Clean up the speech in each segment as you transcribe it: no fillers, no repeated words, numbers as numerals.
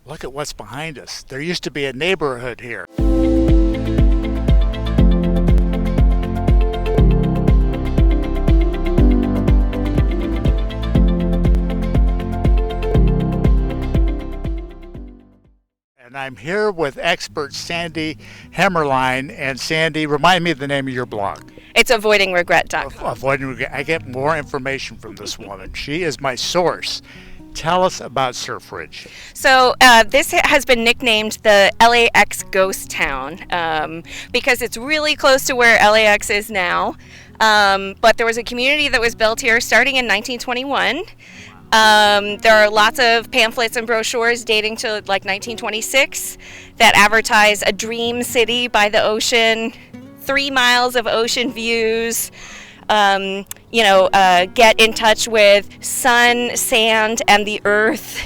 Look at what's behind us. There used to be a neighborhood here. And I'm here with expert Sandi Hemmerlein. And Sandi, remind me of the name of your blog. It's avoidingregret.com. Avoiding Regret. I get more information from this woman. She is my source. Tell us about Surfridge. So this has been nicknamed the LAX Ghost Town because it's really close to where LAX is now. But there was a community that was built here starting in 1921. There are lots of pamphlets and brochures dating to like 1926 that advertise a dream city by the ocean, 3 miles of ocean views. Get in touch with sun, sand, and the earth.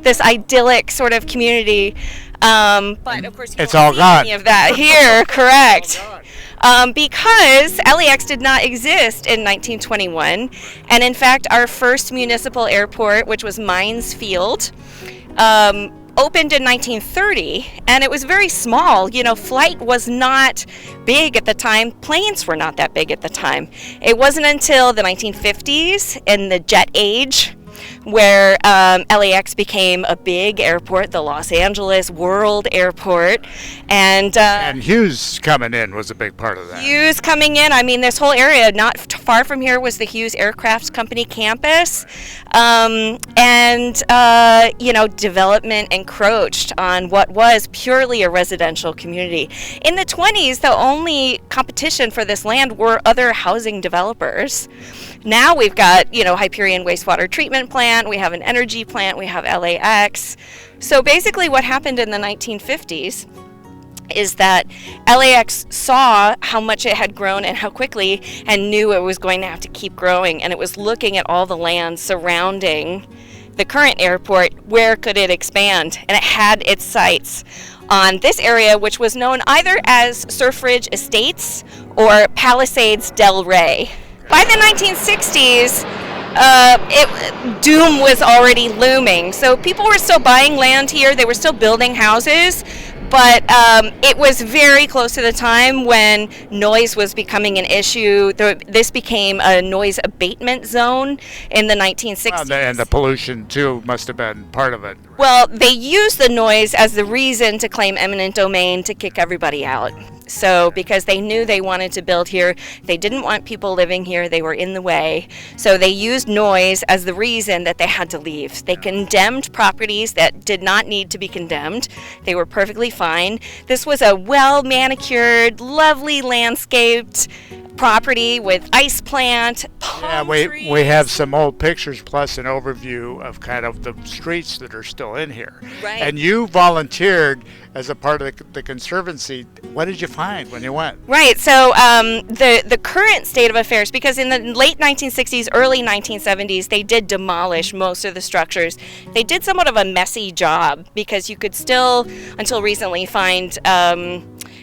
This idyllic sort of community. But of course, you it's won't all see gone. any of that here. Correct. Because LAX did not exist in 1921, and in fact, our first municipal airport, which was Mines Field, opened in 1930, and it was very small. Flight was not big at the time. Planes were not that big at the time. It wasn't until the 1950s, in the jet age, where LAX became a big airport, the Los Angeles World Airport. And Hughes coming in was a big part of that. Hughes coming in. I mean, this whole area, not far from here, was the Hughes Aircraft Company campus. Development encroached on what was purely a residential community. In the 20s, the only competition for this land were other housing developers. Now we've got, Hyperion wastewater treatment plant, we have an energy plant, we have LAX. So basically what happened in the 1950s is that LAX saw how much it had grown and how quickly, and knew it was going to have to keep growing, and it was looking at all the land surrounding the current airport. Where could it expand? And it had its sights on this area, which was known either as Surfridge Estates or Palisades del Rey. By the 1960s, doom was already looming. So people were still buying land here. They were still building houses. But it was very close to the time when noise was becoming an issue. This became a noise abatement zone in the 1960s. And the pollution, too, must have been part of it. Well, they used the noise as the reason to claim eminent domain to kick everybody out. So because they knew they wanted to build here, they didn't want people living here, they were in the way. So they used noise as the reason that they had to leave. They condemned properties that did not need to be condemned. They were perfectly fine. This was a well-manicured, lovely landscaped property with ice plant, palm trees. We have some old pictures plus an overview of kind of the streets that are still in here. Right. And you volunteered as a part of the Conservancy. What did you find when you went? Right. So the current state of affairs, because in the late 1960s, early 1970s, they did demolish most of the structures. They did somewhat of a messy job because you could still, until recently, find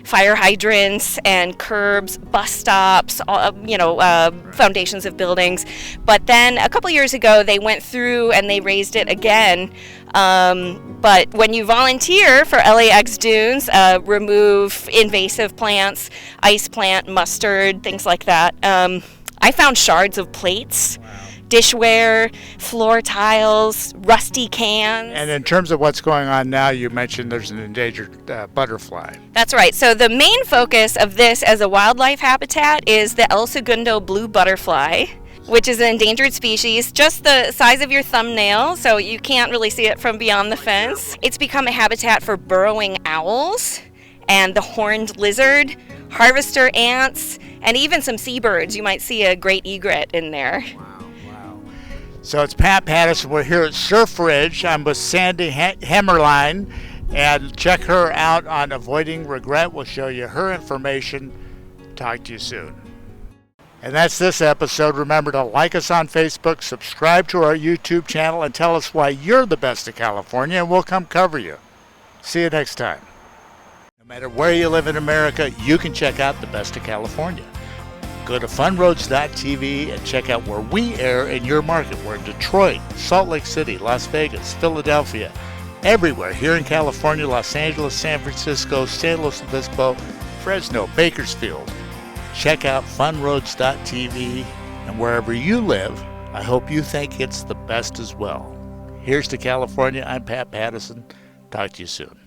fire hydrants and curbs, bus stops, foundations of buildings. But then a couple years ago, they went through and they raised it again. But when you volunteer for LAX Dunes, remove invasive plants, ice plant, mustard, things like that. I found shards of plates. Wow. Dishware, floor tiles, rusty cans. And in terms of what's going on now, you mentioned there's an endangered butterfly. That's right. So the main focus of this as a wildlife habitat is the El Segundo blue butterfly, which is an endangered species, just the size of your thumbnail, so you can't really see it from beyond the fence. It's become a habitat for burrowing owls and the horned lizard, harvester ants, and even some seabirds. You might see a great egret in there. So it's Pat Patterson. We're here at Surfridge. I'm with Sandi Hemmerlein, and check her out on Avoiding Regret. We'll show you her information. Talk to you soon. And that's this episode. Remember to like us on Facebook, subscribe to our YouTube channel, and tell us why you're the best of California, and we'll come cover you. See you next time. No matter where you live in America, you can check out the best of California. Go to funroads.tv and check out where we air in your market. We're in Detroit, Salt Lake City, Las Vegas, Philadelphia, everywhere here in California, Los Angeles, San Francisco, San Luis Obispo, Fresno, Bakersfield. Check out funroads.tv, and wherever you live, I hope you think it's the best as well. Here's to California. I'm Pat Pattison. Talk to you soon.